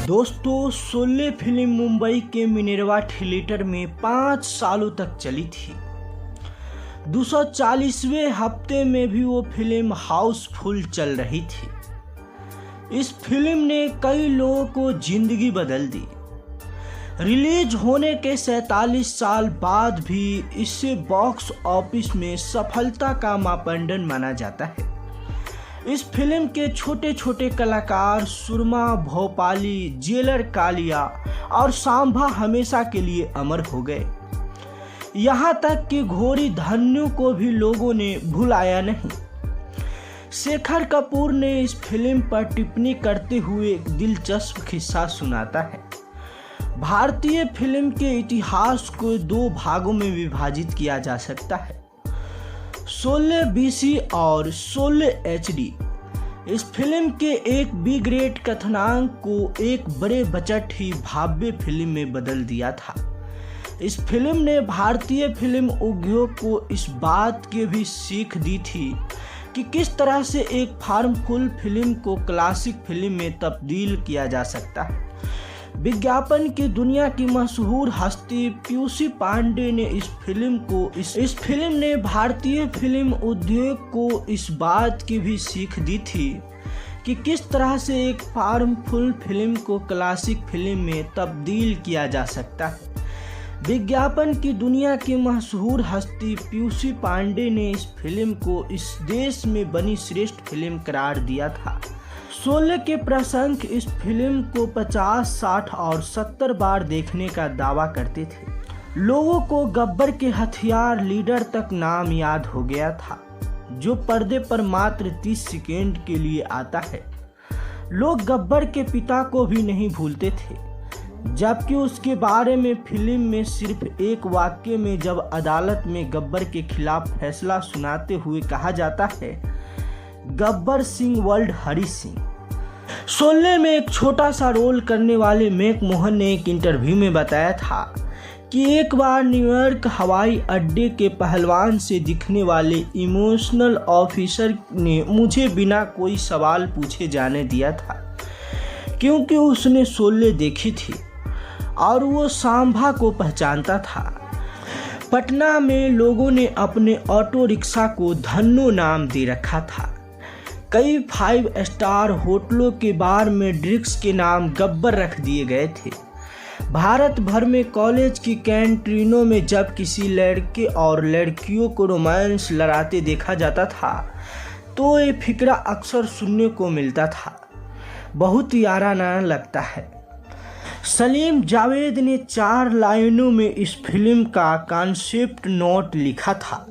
दोस्तों, शोले फिल्म मुंबई के मिनेर्वा थिएटर में 5 सालों तक चली थी। 240वें हफ्ते में भी वो फिल्म हाउसफुल चल रही थी। इस फिल्म ने कई लोगों को जिंदगी बदल दी। रिलीज होने के 47 साल बाद भी इसे बॉक्स ऑफिस में सफलता का मापदंड माना जाता है। इस फिल्म के छोटे छोटे कलाकार सुरमा भोपाली, जेलर कालिया और सांभा हमेशा के लिए अमर हो गए। यहाँ तक कि घोड़ी धन्यू को भी लोगों ने भुलाया नहीं। शेखर कपूर ने इस फिल्म पर टिप्पणी करते हुए एक दिलचस्प किस्सा सुनाता है। भारतीय फिल्म के इतिहास को 2 भागों में विभाजित किया जा सकता है, 16 BC और 16 HD। इस फिल्म के एक बी ग्रेड कथानक को एक बड़े बजट ही भव्य फिल्म में बदल दिया था। इस फिल्म ने भारतीय फिल्म उद्योग को इस बात की भी सीख दी थी कि किस तरह से एक फार्मफुल फिल्म को क्लासिक फिल्म में तब्दील किया जा सकता है। विज्ञापन की दुनिया की मशहूर हस्ती पीयूषी पांडे ने इस फिल्म ने भारतीय फिल्म उद्योग को इस बात की भी सीख दी थी कि किस तरह से एक फार्मफुल फिल्म को क्लासिक फिल्म में तब्दील किया जा सकता है। विज्ञापन की दुनिया की मशहूर हस्ती पीयूषी पांडे ने इस फिल्म को इस देश में बनी श्रेष्ठ फिल्म करार दिया था। शोले के प्रशंसक इस फिल्म को 50, 60 और 70 बार देखने का दावा करते थे। लोगों को गब्बर के हथियार लीडर तक नाम याद हो गया था, जो पर्दे पर मात्र 30 सेकंड के लिए आता है। लोग गब्बर के पिता को भी नहीं भूलते थे, जबकि उसके बारे में फिल्म में सिर्फ एक वाक्य में जब अदालत में गब्बर के खिलाफ फैसला सुनाते हुए कहा जाता है, गब्बर सिंह वर्ल्ड हरी सिंह। शोले में एक छोटा सा रोल करने वाले मैक मोहन ने एक इंटरव्यू में बताया था कि एक बार न्यूयॉर्क हवाई अड्डे के पहलवान से दिखने वाले इमोशनल ऑफिसर ने मुझे बिना कोई सवाल पूछे जाने दिया था, क्योंकि उसने शोले देखी थी और वो सांभा को पहचानता था। पटना में लोगों ने अपने ऑटो रिक्शा को धन्नो नाम दे रखा था। कई 5 स्टार होटलों के बार में ड्रिंक्स के नाम गब्बर रख दिए गए थे। भारत भर में कॉलेज की कैंटीनों में जब किसी लड़के और लड़कियों को रोमांस लड़ाते देखा जाता था तो ये फिक्रा अक्सर सुनने को मिलता था। बहुत ही याराना लगता है। सलीम जावेद ने 4 लाइनों में इस फिल्म का कॉन्सेप्ट नोट लिखा था,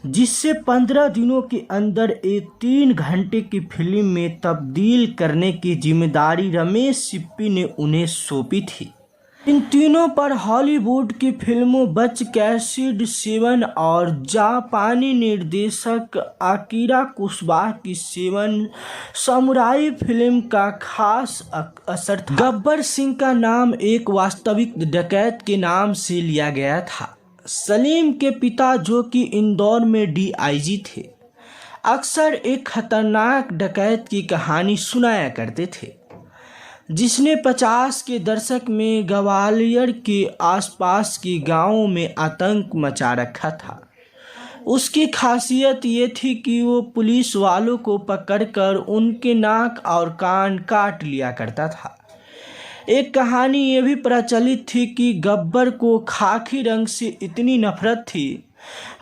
जिससे 15 दिनों के अंदर एक 3 घंटे की फिल्म में तब्दील करने की जिम्मेदारी रमेश सिप्पी ने उन्हें सौंपी थी। इन तीनों पर हॉलीवुड की फिल्मों बच कैसिड 7 और जापानी निर्देशक अकीरा कुरोसावा की 7 समुराई फिल्म का खास असर था। गब्बर सिंह का नाम एक वास्तविक डकैत के नाम से लिया गया था। सलीम के पिता, जो कि इंदौर में DIG थे, अक्सर एक खतरनाक डकैत की कहानी सुनाया करते थे, जिसने 50 के दशक में ग्वालियर के आसपास के गांवों में आतंक मचा रखा था। उसकी खासियत ये थी कि वो पुलिस वालों को पकड़कर उनके नाक और कान काट लिया करता था। एक कहानी ये भी प्रचलित थी कि गब्बर को खाकी रंग से इतनी नफरत थी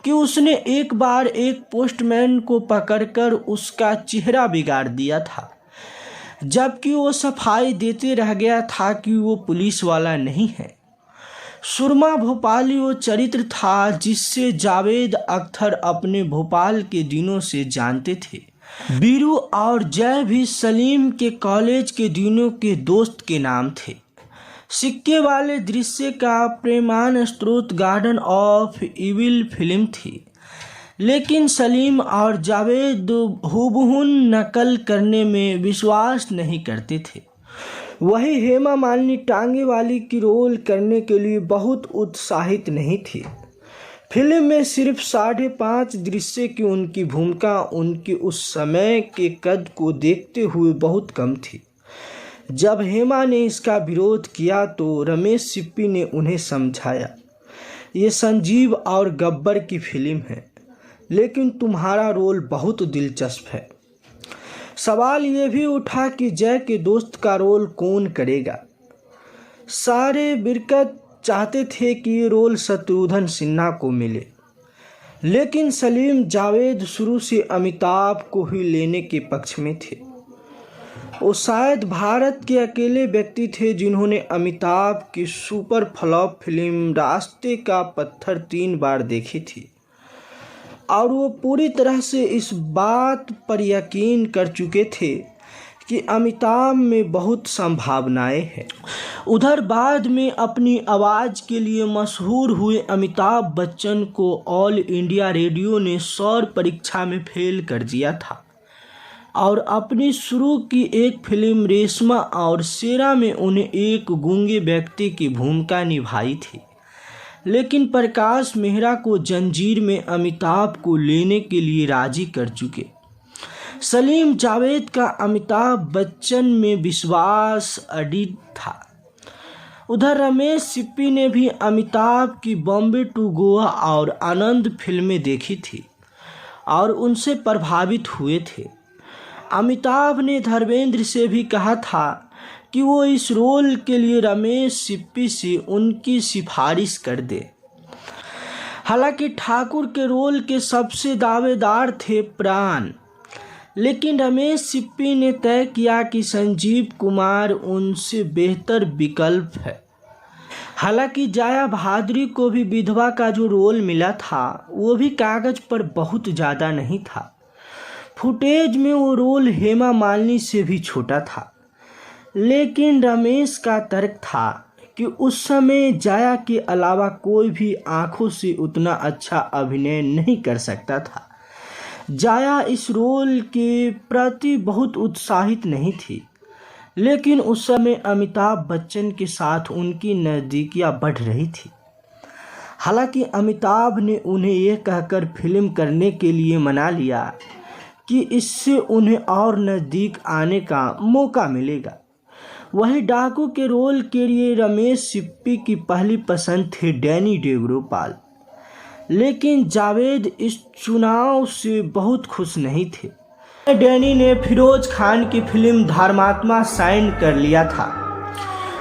कि उसने एक बार एक पोस्टमैन को पकड़कर उसका चेहरा बिगाड़ दिया था, जबकि वो सफाई देते रह गया था कि वो पुलिस वाला नहीं है। सुरमा भोपाली वो चरित्र था जिससे जावेद अख्तर अपने भोपाल के दिनों से जानते थे। बीरू और जय भी सलीम के कॉलेज के दिनों के दोस्त के नाम थे। सिक्के वाले दृश्य का प्रेमान स्रोत गार्डन ऑफ इविल फिल्म थी, लेकिन सलीम और जावेद हूबहू नकल करने में विश्वास नहीं करते थे। वही हेमा मालिनी टांगे वाली की रोल करने के लिए बहुत उत्साहित नहीं थी। फिल्म में सिर्फ 5.5 दृश्य की उनकी भूमिका उनके उस समय के कद को देखते हुए बहुत कम थी। जब हेमा ने इसका विरोध किया तो रमेश सिप्पी ने उन्हें समझाया, ये संजीव और गब्बर की फिल्म है, लेकिन तुम्हारा रोल बहुत दिलचस्प है। सवाल ये भी उठा कि जय के दोस्त का रोल कौन करेगा। सारे बिरकत चाहते थे कि ये रोल शत्रुघ्न सिन्हा को मिले, लेकिन सलीम जावेद शुरू से अमिताभ को ही लेने के पक्ष में थे। वो शायद भारत के अकेले व्यक्ति थे जिन्होंने अमिताभ की सुपर फ्लॉप फिल्म रास्ते का पत्थर 3 बार देखी थी और वो पूरी तरह से इस बात पर यकीन कर चुके थे कि अमिताभ में बहुत संभावनाएं हैं। उधर बाद में अपनी आवाज़ के लिए मशहूर हुए अमिताभ बच्चन को ऑल इंडिया रेडियो ने सौर परीक्षा में फेल कर दिया था और अपनी शुरू की एक फिल्म रेशमा और शेरा में उन्हें एक गूंगे व्यक्ति की भूमिका निभाई थी। लेकिन प्रकाश मेहरा को जंजीर में अमिताभ को लेने के लिए राजी कर चुके। सलीम जावेद का अमिताभ बच्चन में विश्वास अडिग था। उधर रमेश सिप्पी ने भी अमिताभ की बॉम्बे टू गोवा और आनंद फिल्में देखी थी और उनसे प्रभावित हुए थे। अमिताभ ने धर्मेंद्र से भी कहा था कि वो इस रोल के लिए रमेश सिप्पी से उनकी सिफारिश कर दे। हालांकि ठाकुर के रोल के सबसे दावेदार थे प्राण, लेकिन रमेश सिप्पी ने तय किया कि संजीव कुमार उनसे बेहतर विकल्प है। हालांकि जया भादुरी को भी विधवा का जो रोल मिला था वो भी कागज पर बहुत ज़्यादा नहीं था। फुटेज में वो रोल हेमा मालिनी से भी छोटा था, लेकिन रमेश का तर्क था कि उस समय जया के अलावा कोई भी आंखों से उतना अच्छा अभिनय नहीं कर सकता था। जया इस रोल के प्रति बहुत उत्साहित नहीं थी, लेकिन उस समय अमिताभ बच्चन के साथ उनकी नज़दीकियां बढ़ रही थी। हालांकि अमिताभ ने उन्हें यह कहकर फिल्म करने के लिए मना लिया कि इससे उन्हें और नज़दीक आने का मौका मिलेगा। वही डाकू के रोल के लिए रमेश सिप्पी की पहली पसंद थे डैनी डेग्रोपाल, लेकिन जावेद इस चुनाव से बहुत खुश नहीं थे। डैनी ने फिरोज खान की फिल्म धर्मात्मा साइन कर लिया था,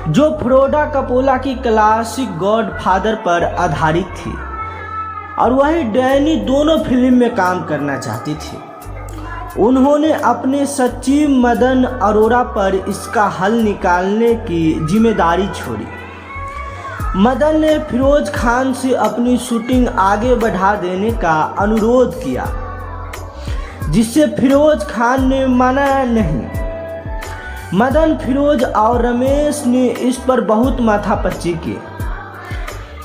जो फ्रोडा कपोला की क्लासिक गॉडफादर पर आधारित थी, और वही डैनी दोनों फिल्म में काम करना चाहती थी। उन्होंने अपने सचिव मदन अरोरा पर इसका हल निकालने की जिम्मेदारी छोड़ी। मदन ने फिरोज खान से अपनी शूटिंग आगे बढ़ा देने का अनुरोध किया, जिससे फिरोज खान ने माना नहीं। मदन, फिरोज और रमेश ने इस पर बहुत माथापच्ची की,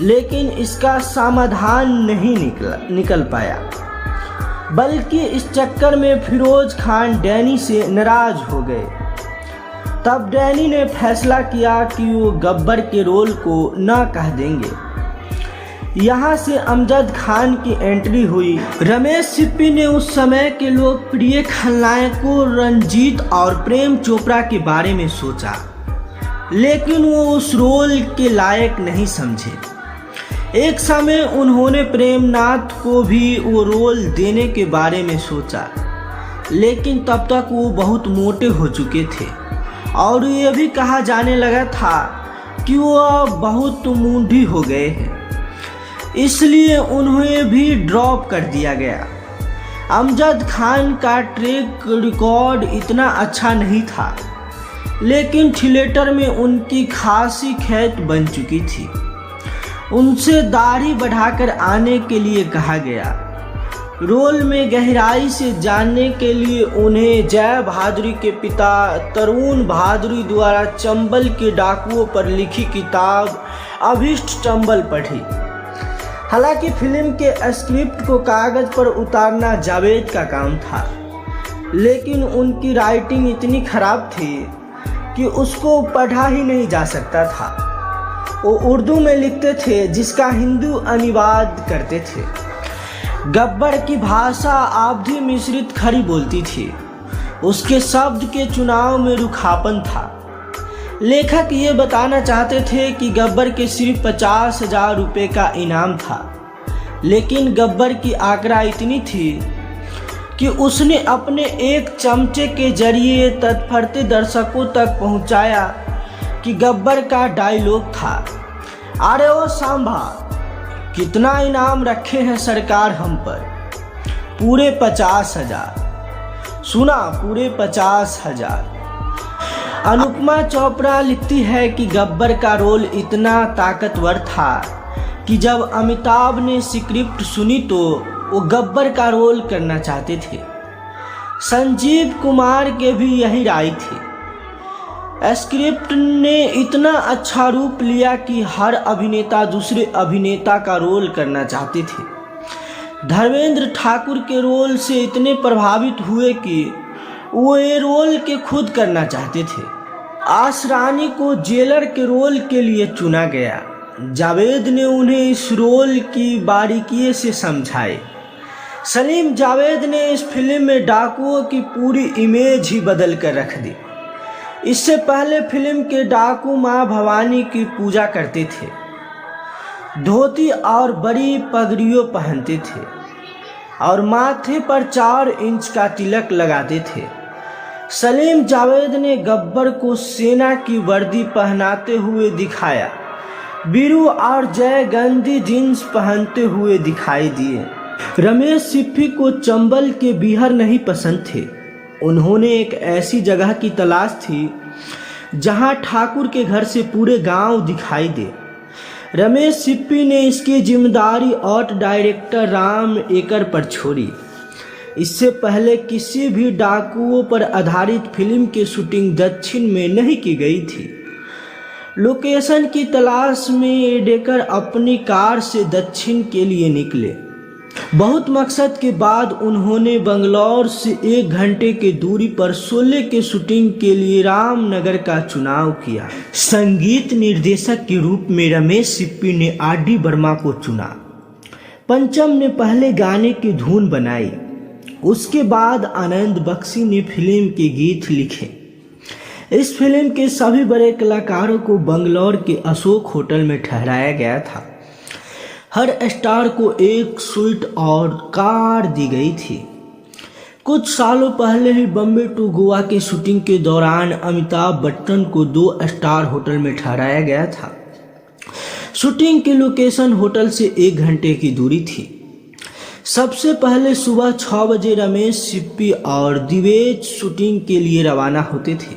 लेकिन इसका समाधान नहीं निकल पाया, बल्कि इस चक्कर में फिरोज खान डैनी से नाराज हो गए। तब डैनी ने फैसला किया कि वो गब्बर के रोल को न कह देंगे। यहाँ से अमजद खान की एंट्री हुई। रमेश सिप्पी ने उस समय के लोकप्रिय खलनायकों रंजीत और प्रेम चोपड़ा के बारे में सोचा, लेकिन वो उस रोल के लायक नहीं समझे। एक समय उन्होंने प्रेमनाथ को भी वो रोल देने के बारे में सोचा, लेकिन तब तक वो बहुत मोटे हो चुके थे और ये भी कहा जाने लगा था कि वो बहुत मूढ़ी हो गए हैं, इसलिए उन्हें भी ड्रॉप कर दिया गया। अमजद खान का ट्रैक रिकॉर्ड इतना अच्छा नहीं था, लेकिन थिएटर में उनकी खासी ख्याति बन चुकी थी। उनसे दाढ़ी बढ़ाकर आने के लिए कहा गया। रोल में गहराई से जानने के लिए उन्हें जया भादुरी के पिता तरुण भादुरी द्वारा चंबल के डाकुओं पर लिखी किताब अभिष्ट चंबल पढ़ी। हालांकि फिल्म के स्क्रिप्ट को कागज पर उतारना जावेद का काम था, लेकिन उनकी राइटिंग इतनी खराब थी कि उसको पढ़ा ही नहीं जा सकता था। वो उर्दू में लिखते थे, जिसका हिंदू अनुवाद करते थे। गब्बर की भाषा आबधी मिश्रित खड़ी बोलती थी। उसके शब्द के चुनाव में रुखापन था। लेखक ये बताना चाहते थे कि गब्बर के सिर्फ 50,000 रुपये का इनाम था, लेकिन गब्बर की आगरा इतनी थी कि उसने अपने एक चमचे के जरिए तत्परते दर्शकों तक पहुंचाया कि गब्बर का डायलॉग था, अरे ओ सांभा, कितना इनाम रखे हैं सरकार हम पर? पूरे 50,000। सुना, पूरे 50,000। अनुपमा चोपड़ा लिखती है कि गब्बर का रोल इतना ताकतवर था कि जब अमिताभ ने स्क्रिप्ट सुनी तो वो गब्बर का रोल करना चाहते थे। संजीव कुमार के भी यही राय थी। स्क्रिप्ट ने इतना अच्छा रूप लिया कि हर अभिनेता दूसरे अभिनेता का रोल करना चाहते थे। धर्मेंद्र ठाकुर के रोल से इतने प्रभावित हुए कि वो ये रोल के खुद करना चाहते थे। आसरानी को जेलर के रोल के लिए चुना गया। जावेद ने उन्हें इस रोल की बारीकी से समझाए। सलीम जावेद ने इस फिल्म में डाकुओं की पूरी इमेज ही बदल कर रख दी। इससे पहले फिल्म के डाकू माँ भवानी की पूजा करते थे, धोती और बड़ी पगड़ियों पहनते थे और माथे पर 4 इंच का तिलक लगाते थे। सलीम जावेद ने गब्बर को सेना की वर्दी पहनाते हुए दिखाया। बीरू और जय गांधी जीन्स पहनते हुए दिखाई दिए। रमेश सिप्पी को चंबल के बिहार नहीं पसंद थे। उन्होंने एक ऐसी जगह की तलाश थी जहां ठाकुर के घर से पूरे गांव दिखाई दे। रमेश सिप्पी ने इसकी जिम्मेदारी आर्ट डायरेक्टर राम एकड़ पर छोड़ी। इससे पहले किसी भी डाकुओं पर आधारित फिल्म की शूटिंग दक्षिण में नहीं की गई थी। लोकेशन की तलाश में एडेकर अपनी कार से दक्षिण के लिए निकले। बहुत मकसद के बाद उन्होंने बंगलौर से 1 घंटे की दूरी पर शोले के शूटिंग के लिए रामनगर का चुनाव किया। संगीत निर्देशक के रूप में रमेश सिप्पी ने आर.डी. वर्मा को चुना। पंचम ने पहले गाने की धुन बनाई। उसके बाद आनंद बख्शी ने फिल्म के गीत लिखे। इस फिल्म के सभी बड़े कलाकारों को बंगलौर के अशोक होटल में ठहराया गया था। हर स्टार को एक स्वीट और कार दी गई थी। कुछ सालों पहले ही बॉम्बे टू गोवा की शूटिंग के दौरान अमिताभ बच्चन को 2 स्टार होटल में ठहराया गया था। शूटिंग की लोकेशन होटल से 1 घंटे की दूरी थी। सबसे पहले सुबह 6 बजे रमेश सिप्पी और दिवेश शूटिंग के लिए रवाना होते थे।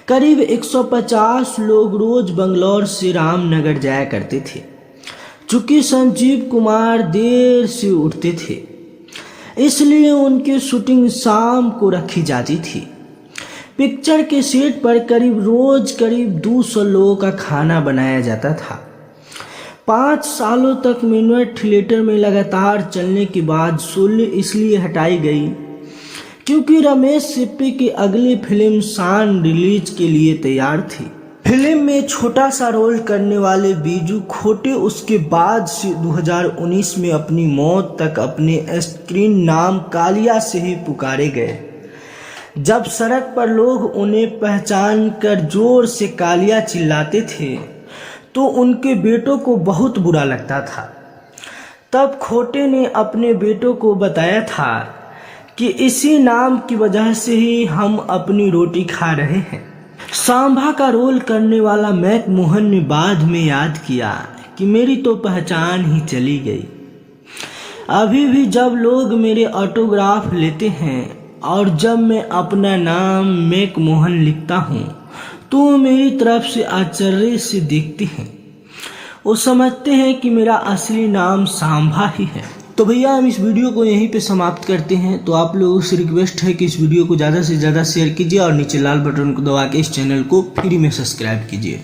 करीब 150 लोग रोज बंगलौर से रामनगर जाया करते थे। चूंकि संजीव कुमार देर से उठते थे, इसलिए उनकी शूटिंग शाम को रखी जाती थी। पिक्चर के सेट पर करीब 200 लोगों का खाना बनाया जाता था। 5 सालों तक मिनट थिएटर में लगातार चलने के बाद शोले इसलिए हटाई गई क्योंकि रमेश सिप्पी की अगली फिल्म शान रिलीज के लिए तैयार थी। फिल्म में छोटा सा रोल करने वाले बीजू खोटे उसके बाद से 2019 में अपनी मौत तक अपने स्क्रीन नाम कालिया से ही पुकारे गए। जब सड़क पर लोग उन्हें पहचान कर जोर से कालिया चिल्लाते थे तो उनके बेटों को बहुत बुरा लगता था। तब खोटे ने अपने बेटों को बताया था कि इसी नाम की वजह से ही हम अपनी रोटी खा रहे हैं। सांभा का रोल करने वाला मैक मोहन ने बाद में याद किया कि मेरी तो पहचान ही चली गई। अभी भी जब लोग मेरे ऑटोग्राफ लेते हैं और जब मैं अपना नाम मैक मोहन लिखता हूँ तो मेरी तरफ से आश्चर्य से देखते हैं। वो समझते हैं कि मेरा असली नाम सांभा ही है। तो भैया हम इस वीडियो को यहीं पे समाप्त करते हैं। तो आप लोगों से रिक्वेस्ट है कि इस वीडियो को ज़्यादा से ज़्यादा शेयर कीजिए और नीचे लाल बटन को दबा के इस चैनल को फ्री में सब्सक्राइब कीजिए।